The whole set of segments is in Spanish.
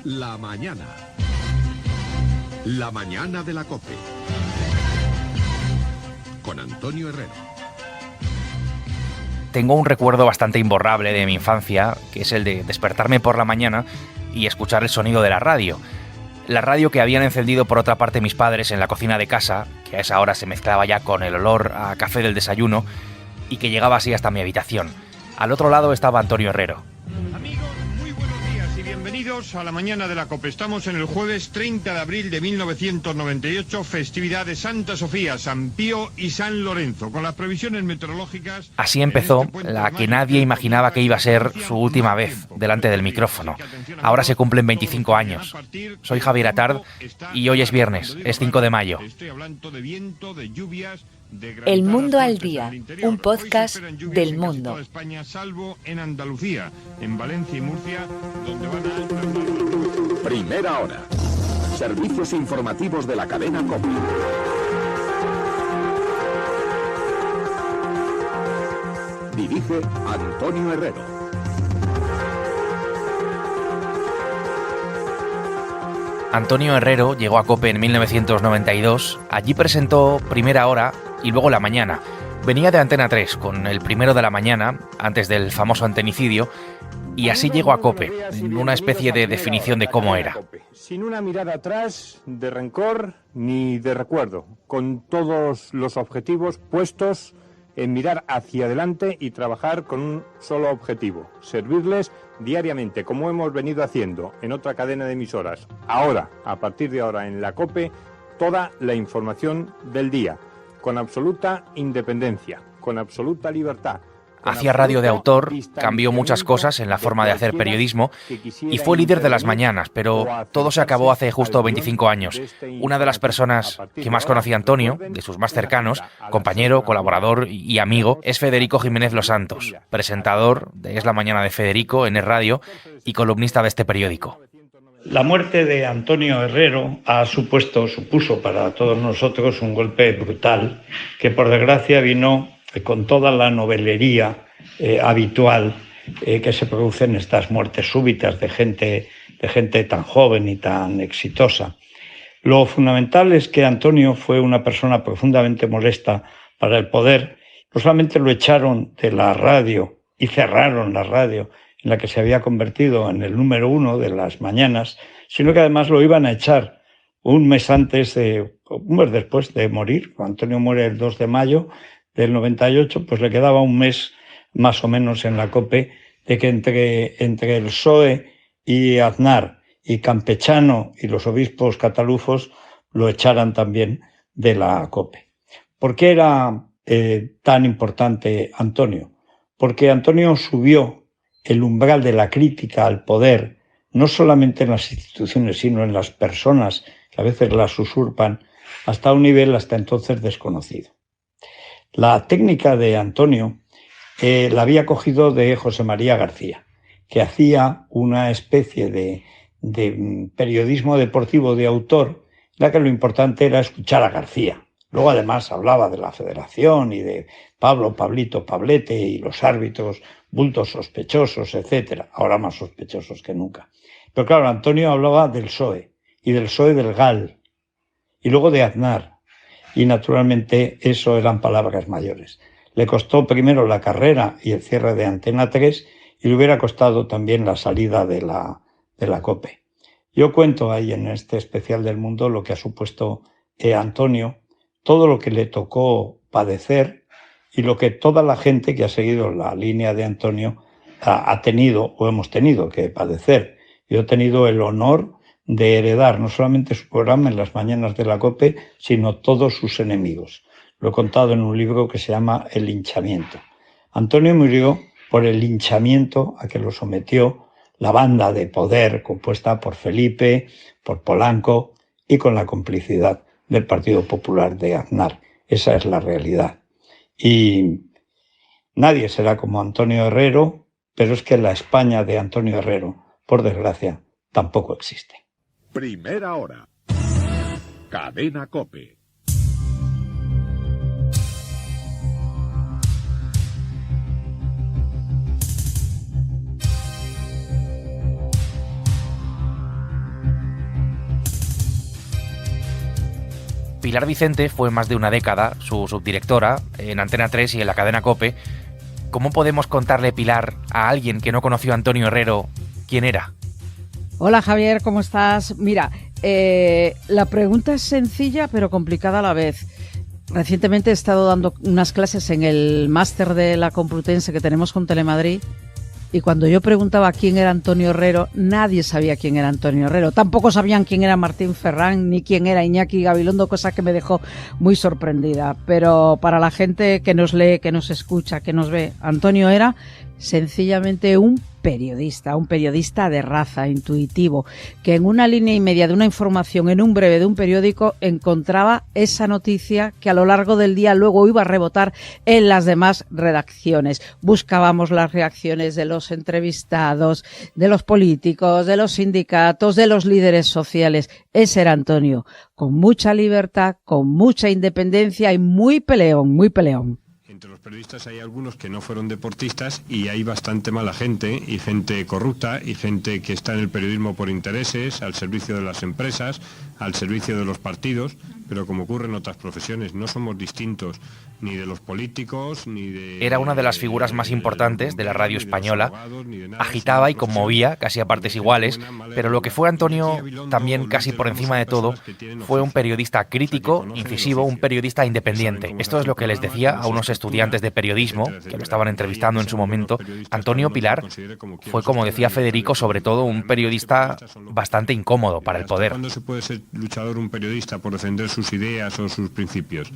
La mañana. La mañana de la COPE. Con Antonio Herrero. Tengo un recuerdo bastante imborrable de mi infancia, que es el de despertarme por la mañana y escuchar el sonido de la radio. La radio que habían encendido por otra parte mis padres en la cocina de casa, que a esa hora se mezclaba ya con el olor a café del desayuno y que llegaba así hasta mi habitación. Al otro lado estaba Antonio Herrero. Amigos, muy buenos días y bienvenidos a la mañana de la COPE. Estamos en el jueves 30 de abril de 1998, festividad de Santa Sofía, San Pío y San Lorenzo, con las previsiones meteorológicas. Así empezó la que nadie imaginaba que iba a ser su última vez delante del micrófono. Ahora se cumplen 25 años. Soy Javier Atard y hoy es viernes, es 5 de mayo. Estoy hablando de viento, de lluvias. El Mundo al Día, un podcast del Mundo. Toda España, salvo en Andalucía, en Valencia y Murcia, donde van a... Primera hora. Servicios informativos de la cadena COPE. Dirige Antonio Herrero. Antonio Herrero llegó a COPE en 1992. Allí presentó Primera Hora y luego La Mañana. Venía de Antena 3 con el primero de la mañana, antes del famoso antenicidio, y así llegó a COPE, en una especie de definición de cómo era. Sin una mirada atrás de rencor ni de recuerdo, con todos los objetivos puestos en mirar hacia adelante y trabajar con un solo objetivo: servirles diariamente, como hemos venido haciendo en otra cadena de emisoras. Ahora, a partir de ahora en la COPE, toda la información del día, con absoluta independencia, con absoluta libertad. Hacía radio de autor, cambió muchas cosas en la forma de hacer periodismo y fue líder de las mañanas, pero todo se acabó hace justo 25 años. Una de las personas que más conocía a Antonio, de sus más cercanos, compañero, colaborador y amigo, es Federico Jiménez Los Santos, presentador de Es la Mañana de Federico en Es Radio y columnista de este periódico. La muerte de Antonio Herrero supuso para todos nosotros un golpe brutal que por desgracia vino con toda la novelería habitual que se produce en estas muertes súbitas de gente tan joven y tan exitosa. Lo fundamental es que Antonio fue una persona profundamente molesta para el poder. No solamente lo echaron de la radio y cerraron la radio en la que se había convertido en el número 1 de las mañanas, sino que además lo iban a echar un mes después de morir. Cuando Antonio muere el 2 de mayo del 98, pues le quedaba un mes más o menos en la COPE de que entre el PSOE y Aznar y Campechano y los obispos catalufos lo echaran también de la COPE. ¿Por qué era tan importante Antonio? Porque Antonio subió el umbral de la crítica al poder, no solamente en las instituciones, sino en las personas que a veces las usurpan, hasta un nivel hasta entonces desconocido. La técnica de Antonio la había cogido de José María García, que hacía una especie de periodismo deportivo de autor, en la que lo importante era escuchar a García. Luego además hablaba de la Federación y de Pablito, Pablete y los árbitros, bultos sospechosos, etcétera, ahora más sospechosos que nunca. Pero claro, Antonio hablaba del PSOE y del PSOE del GAL y luego de Aznar. Y naturalmente eso eran palabras mayores. Le costó primero la carrera y el cierre de Antena 3 y le hubiera costado también la salida de la COPE. Yo cuento ahí en este especial del Mundo lo que ha supuesto Antonio, todo lo que le tocó padecer y lo que toda la gente que ha seguido la línea de Antonio ha tenido o hemos tenido que padecer. Yo he tenido el honor de heredar no solamente su programa en las mañanas de la COPE, sino todos sus enemigos. Lo he contado en un libro que se llama El linchamiento. Antonio murió por el linchamiento a que lo sometió la banda de poder compuesta por Felipe, por Polanco y con la complicidad del Partido Popular de Aznar. Esa es la realidad. Y nadie será como Antonio Herrero, pero es que la España de Antonio Herrero, por desgracia, tampoco existe. Primera hora. Cadena COPE. Pilar Vicente fue más de una década su subdirectora en Antena 3 y en la cadena COPE. ¿Cómo podemos contarle, Pilar, a alguien que no conoció a Antonio Herrero quién era? Hola Javier, ¿cómo estás? Mira, la pregunta es sencilla pero complicada a la vez. Recientemente he estado dando unas clases en el máster de la Complutense que tenemos con Telemadrid. Y cuando yo preguntaba quién era Antonio Herrero, nadie sabía quién era Antonio Herrero. Tampoco sabían quién era Martín Ferrán, ni quién era Iñaki Gabilondo, cosa que me dejó muy sorprendida. Pero para la gente que nos lee, que nos escucha, que nos ve, Antonio era sencillamente un periodista de raza, intuitivo, que en una línea y media de una información, en un breve de un periódico, encontraba esa noticia que a lo largo del día luego iba a rebotar en las demás redacciones. Buscábamos las reacciones de los entrevistados, de los políticos, de los sindicatos, de los líderes sociales. Ese era Antonio, con mucha libertad, con mucha independencia y muy peleón, muy peleón. Entre los periodistas hay algunos que no fueron deportistas y hay bastante mala gente y gente corrupta y gente que está en el periodismo por intereses, al servicio de las empresas, al servicio de los partidos, pero como ocurre en otras profesiones, no somos distintos ni de los políticos ni de... Era una de las figuras más importantes de la radio española. Agitaba y conmovía, casi a partes iguales, pero lo que fue Antonio, también casi por encima de todo, fue un periodista crítico, incisivo, un periodista independiente. Esto es lo que les decía a unos estudiantes de periodismo que lo estaban entrevistando en su momento. Antonio, Pilar, fue, como decía Federico, sobre todo un periodista bastante incómodo para el poder. ¿Cuándo se puede ser luchador un periodista por defender sus ideas o sus principios?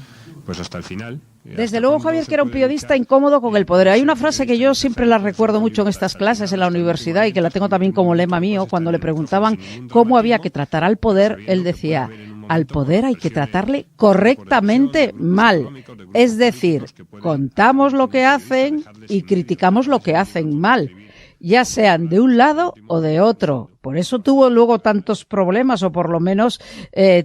Pues hasta el final. Desde luego, Javier, que era un periodista incómodo con el poder. Hay una frase que yo siempre la recuerdo mucho en estas clases en la universidad y que la tengo también como lema mío. Cuando le preguntaban cómo había que tratar al poder, él decía: al poder hay que tratarle correctamente mal. Es decir, contamos lo que hacen y criticamos lo que hacen mal, ya sean de un lado o de otro. Por eso tuvo luego tantos problemas, o por lo menos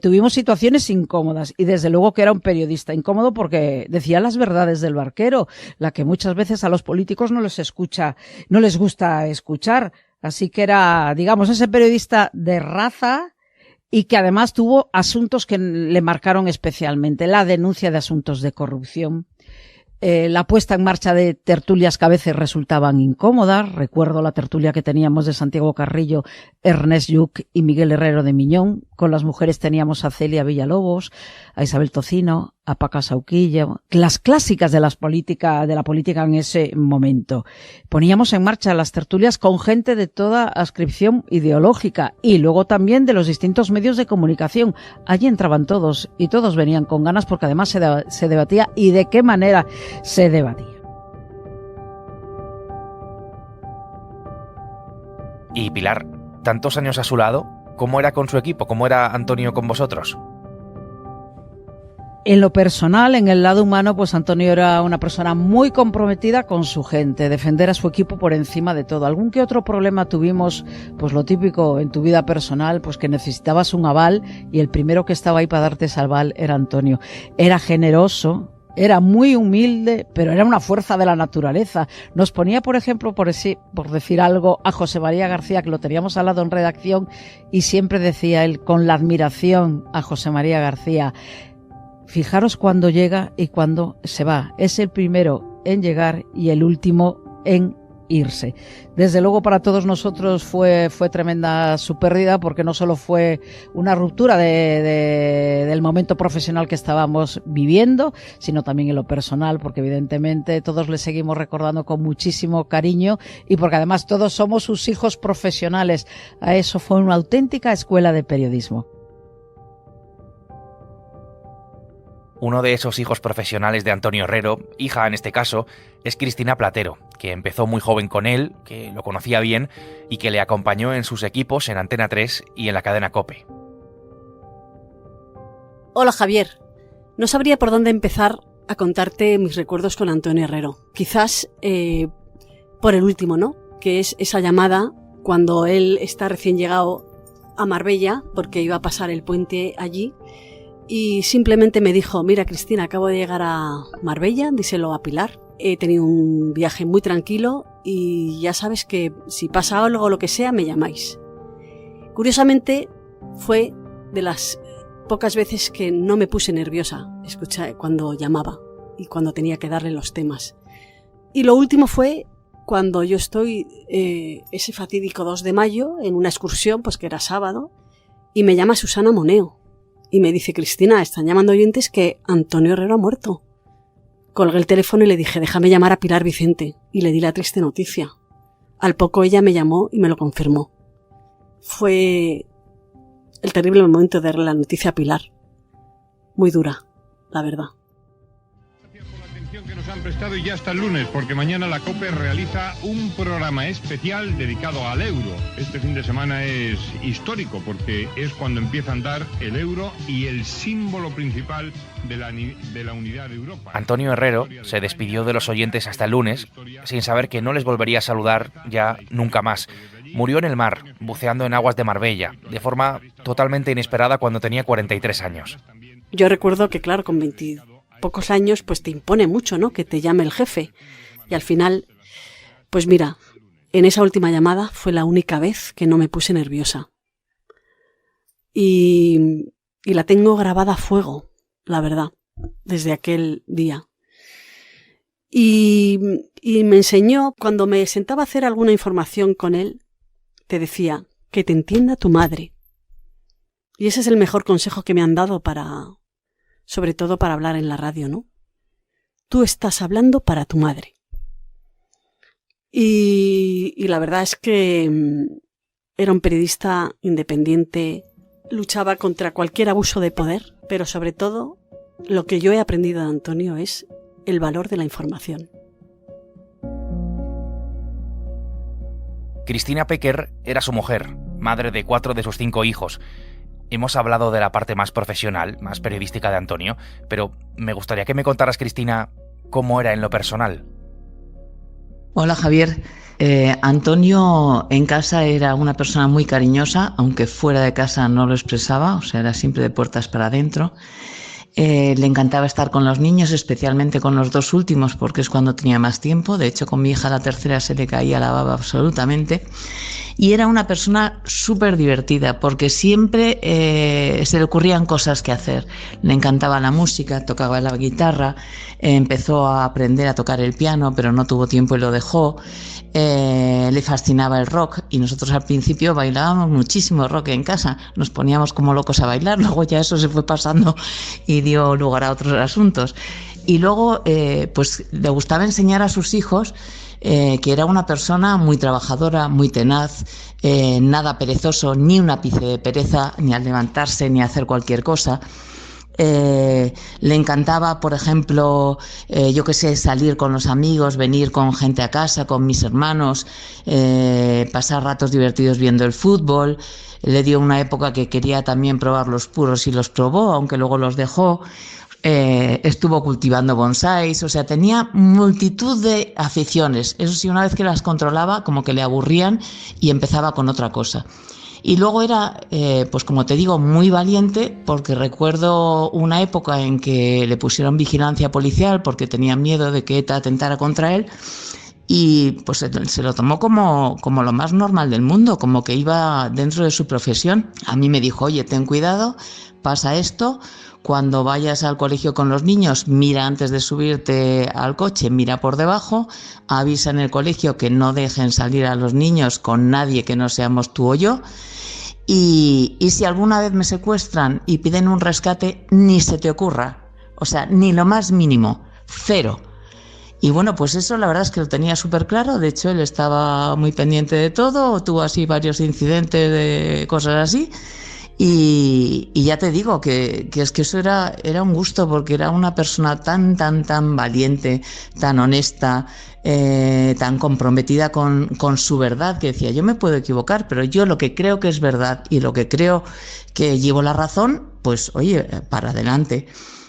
tuvimos situaciones incómodas. Y desde luego que era un periodista incómodo porque decía las verdades del barquero, la que muchas veces a los políticos no les gusta escuchar. Así que era, digamos, ese periodista de raza, y que además tuvo asuntos que le marcaron especialmente: la denuncia de asuntos de corrupción, la puesta en marcha de tertulias que a veces resultaban incómodas. Recuerdo la tertulia que teníamos de Santiago Carrillo, Ernest Lluch y Miguel Herrero de Miñón. Con las mujeres teníamos a Celia Villalobos, a Isabel Tocino, a Paca Sauquillo, las clásicas de la política en ese momento. Poníamos en marcha las tertulias con gente de toda adscripción ideológica y luego también de los distintos medios de comunicación. Allí entraban todos y todos venían con ganas porque además se debatía, y de qué manera se debatía. Y Pilar, tantos años a su lado, ¿cómo era con su equipo? ¿Cómo era Antonio con vosotros? En lo personal, en el lado humano, pues Antonio era una persona muy comprometida con su gente, defender a su equipo por encima de todo. Algún que otro problema tuvimos, pues lo típico en tu vida personal, pues que necesitabas un aval, y el primero que estaba ahí para darte ese aval era Antonio. Era generoso, era muy humilde, pero era una fuerza de la naturaleza. Nos ponía, por ejemplo, por decir algo, a José María García, que lo teníamos al lado en redacción, y siempre decía él, con la admiración a José María García: fijaros cuando llega y cuando se va. Es el primero en llegar y el último en irse. Desde luego para todos nosotros fue tremenda su pérdida, porque no solo fue una ruptura del momento profesional que estábamos viviendo, sino también en lo personal, porque evidentemente todos le seguimos recordando con muchísimo cariño, y porque además todos somos sus hijos profesionales. A eso fue una auténtica escuela de periodismo. Uno de esos hijos profesionales de Antonio Herrero, hija en este caso, es Cristina Platero, que empezó muy joven con él, que lo conocía bien y que le acompañó en sus equipos en Antena 3 y en la cadena COPE. Hola Javier, no sabría por dónde empezar a contarte mis recuerdos con Antonio Herrero. Quizás por el último, ¿no? Que es esa llamada cuando él está recién llegado a Marbella, porque iba a pasar el puente allí. Y simplemente me dijo: mira Cristina, acabo de llegar a Marbella, díselo a Pilar, he tenido un viaje muy tranquilo y ya sabes que si pasa algo o lo que sea me llamáis. Curiosamente fue de las pocas veces que no me puse nerviosa cuando llamaba y cuando tenía que darle los temas. Y lo último fue cuando yo estoy ese fatídico 2 de mayo en una excursión, pues que era sábado, y me llama Susana Moneo y me dice: Cristina, están llamando oyentes que Antonio Herrero ha muerto. Colgué el teléfono y le dije: déjame llamar a Pilar Vicente, y le di la triste noticia. Al poco ella me llamó y me lo confirmó. Fue el terrible momento de darle la noticia a Pilar. Muy dura, la verdad. Gracias por la atención que nos han prestado, y ya hasta el lunes, porque mañana la COPE realiza un programa especial dedicado al euro. Este fin de semana es histórico porque es cuando empieza a andar el euro y el símbolo principal de la unidad de Europa. Antonio Herrero se despidió de los oyentes hasta el lunes, sin saber que no les volvería a saludar ya nunca más. Murió en el mar, buceando en aguas de Marbella, de forma totalmente inesperada cuando tenía 43 años. Yo recuerdo que, claro, con 20 pocos años, pues te impone mucho, ¿no?, que te llame el jefe. Y al final, pues mira, en esa última llamada fue la única vez que no me puse nerviosa. Y la tengo grabada a fuego, la verdad, desde aquel día. Y me enseñó, cuando me sentaba a hacer alguna información con él, te decía: que te entienda tu madre. Y ese es el mejor consejo que me han dado sobre todo para hablar en la radio, ¿no? Tú estás hablando para tu madre. Y la verdad es que era un periodista independiente, luchaba contra cualquier abuso de poder, pero sobre todo lo que yo he aprendido de Antonio es el valor de la información. Cristina Pecker era su mujer, madre de 4 de sus 5 hijos. Hemos hablado de la parte más profesional, más periodística de Antonio, pero me gustaría que me contaras, Cristina, cómo era en lo personal. Hola, Javier. Antonio en casa era una persona muy cariñosa, aunque fuera de casa no lo expresaba, o sea, era siempre de puertas para adentro. Le encantaba estar con los niños, especialmente con los 2 últimos, porque es cuando tenía más tiempo. De hecho, con mi hija la tercera se le caía la baba absolutamente. Y era una persona súper divertida, porque siempre se le ocurrían cosas que hacer. Le encantaba la música, tocaba la guitarra, empezó a aprender a tocar el piano, pero no tuvo tiempo y lo dejó. Le fascinaba el rock, y nosotros al principio bailábamos muchísimo rock en casa, nos poníamos como locos a bailar, luego ya eso se fue pasando y dio lugar a otros asuntos. Y luego pues le gustaba enseñar a sus hijos que era una persona muy trabajadora, muy tenaz, nada perezoso, ni un ápice de pereza, ni al levantarse, ni a hacer cualquier cosa. Le encantaba, por ejemplo, salir con los amigos, venir con gente a casa, con mis hermanos, pasar ratos divertidos viendo el fútbol. Le dio una época que quería también probar los puros y los probó, aunque luego los dejó. Estuvo cultivando bonsáis, o sea, tenía multitud de aficiones. Eso sí, una vez que las controlaba, como que le aburrían y empezaba con otra cosa. Y luego era, pues como te digo, muy valiente, porque recuerdo una época en que le pusieron vigilancia policial porque tenían miedo de que ETA atentara contra él, y pues se lo tomó como lo más normal del mundo, como que iba dentro de su profesión. A mí me dijo: oye, ten cuidado, pasa esto, cuando vayas al colegio con los niños, mira antes de subirte al coche, mira por debajo, avisa en el colegio que no dejen salir a los niños con nadie que no seamos tú o yo. Y si alguna vez me secuestran y piden un rescate, ni se te ocurra, o sea, ni lo más mínimo, 0. Y bueno, pues eso la verdad es que lo tenía súper claro. De hecho, él estaba muy pendiente de todo, tuvo así varios incidentes de cosas así. Y ya te digo que es que eso era un gusto, porque era una persona tan valiente, tan honesta, tan comprometida con su verdad, que decía: yo me puedo equivocar, pero yo lo que creo que es verdad y lo que creo que llevo la razón, pues oye, para adelante.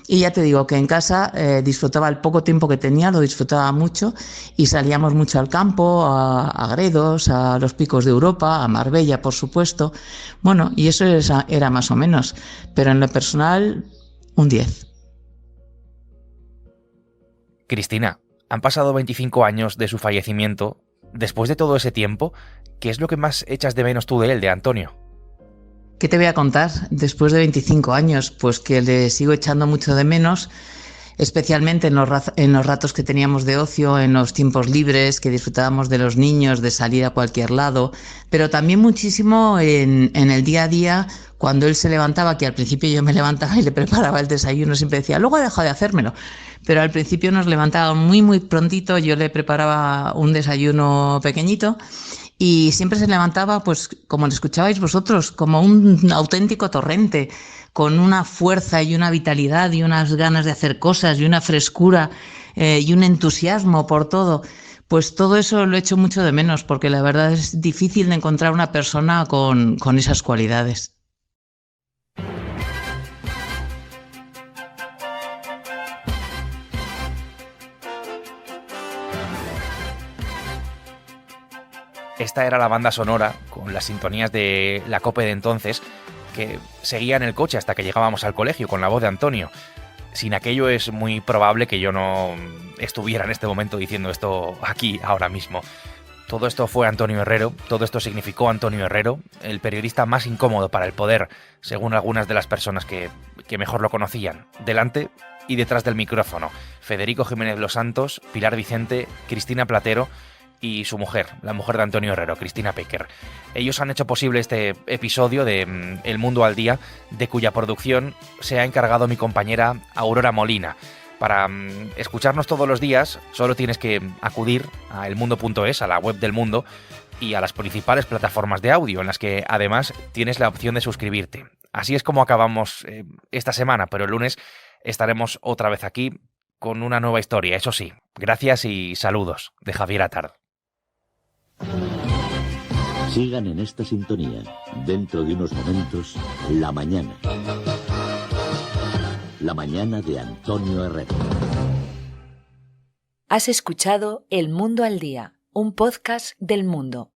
Y ya te digo que en casa disfrutaba el poco tiempo que tenía, lo disfrutaba mucho, y salíamos mucho al campo, a Gredos, a los Picos de Europa, a Marbella, por supuesto. Bueno, y eso era más o menos, pero en lo personal, un 10. Cristina, han pasado 25 años de su fallecimiento. Después de todo ese tiempo, ¿qué es lo que más echas de menos tú de él, de Antonio? ¿Qué te voy a contar después de 25 años? Pues que le sigo echando mucho de menos, especialmente en los ratos que teníamos de ocio, en los tiempos libres, que disfrutábamos de los niños, de salir a cualquier lado, pero también muchísimo en el día a día, cuando él se levantaba, que al principio yo me levantaba y le preparaba el desayuno, siempre decía, luego ha dejado de hacérmelo, pero al principio nos levantaba muy prontito, yo le preparaba un desayuno pequeñito, y siempre se levantaba, pues como lo escuchabais vosotros, como un auténtico torrente, con una fuerza y una vitalidad y unas ganas de hacer cosas y una frescura y un entusiasmo por todo. Pues todo eso lo echo mucho de menos, porque la verdad es difícil de encontrar una persona con esas cualidades. Esta era la banda sonora, con las sintonías de la COPE de entonces, que seguía en el coche hasta que llegábamos al colegio, con la voz de Antonio. Sin aquello es muy probable que yo no estuviera en este momento diciendo esto aquí, ahora mismo. Todo esto fue Antonio Herrero, todo esto significó Antonio Herrero, el periodista más incómodo para el poder, según algunas de las personas que mejor lo conocían, delante y detrás del micrófono. Federico Jiménez Los Santos, Pilar Vicente, Cristina Platero y su mujer, la mujer de Antonio Herrero, Cristina Pecker. Ellos han hecho posible este episodio de El Mundo al Día, de cuya producción se ha encargado mi compañera Aurora Molina. Para escucharnos todos los días solo tienes que acudir a elmundo.es, a la web del Mundo, y a las principales plataformas de audio, en las que además tienes la opción de suscribirte. Así es como acabamos esta semana, pero el lunes estaremos otra vez aquí con una nueva historia, eso sí. Gracias y saludos de Javier Atard. Sigan en esta sintonía. Dentro de unos momentos, La Mañana. La Mañana de Antonio Herrero. Has escuchado El Mundo al Día, un podcast del Mundo.